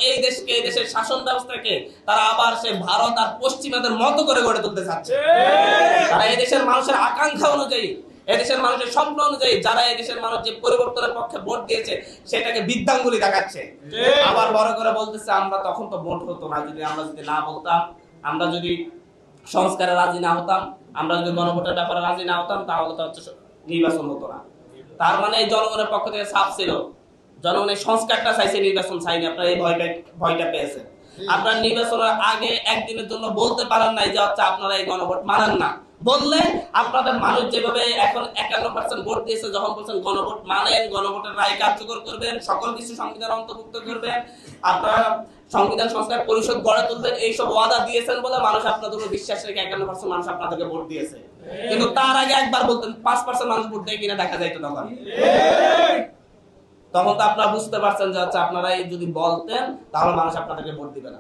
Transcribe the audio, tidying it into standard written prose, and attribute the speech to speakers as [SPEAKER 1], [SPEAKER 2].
[SPEAKER 1] এই দেশকে, এই দেশের শাসন ব্যবস্থাকে তারা আবার সে ভারত আর পশ্চিমাদের মতো করে গড়ে তুলতে চাচ্ছে। তারা এই দেশের মানুষের আকাঙ্ক্ষা অনুযায়ী, এদেশের মানুষের স্বপ্ন অনুযায়ী, যারা এদেশের মানুষ যে পরিবর্তনের পক্ষে ভোট দিয়েছে সেটাকে বিদ্যাঙ্গুলি দেখাচ্ছে। আবার বড় করে বলতেছে আমরা তখন তো ভোট হতো না, আমরা যদি না বলতাম, আমরা যদি সংস্কারে রাজি না হতাম, আমরা যদি গণভোটের ব্যাপারে রাজি না হতাম, তাহলে তো হচ্ছে নির্বাচন হতো না। তার মানে এই জনগণের পক্ষ থেকে চাপ ছিল, জনগণের সংস্কারটা চাইছে, নির্বাচন চাইনি। আপনারা এই ভয়টা পেয়েছেন। আপনারা নির্বাচনের আগে একদিনের জন্য বলতে পারেন নাই যে হচ্ছে আপনারা এই গণভোট মানেন না। বললে আপনাদের মানুষ যেভাবে এখন 51% ভোট দিয়েছে, যখন বলছেন গণভোট মানেন, গণভোটের রায় কার্যকর করবেন, সকল কিছু সংবিধান অন্তর্ভুক্ত করবেন, আপনারা সংবিধান সংস্কার পরিষদ গড়ে তুলবেন, এইসব ওয়াদা দিয়েছেন বলে মানুষ আপনাদের উপর বিশ্বাস রেখে 51% মানুষ আপনাদেরকে ভোট দিয়েছে। কিন্তু তার আগে একবার বলতেন 5% মানুষ ভোট দেয় কিনা দেখা যাইতো তখন। তখন তো আপনারা বুঝতে পারছেন যে হচ্ছে আপনারা যদি বলতেন তাহলে মানুষ আপনাদেরকে ভোট দিবে না।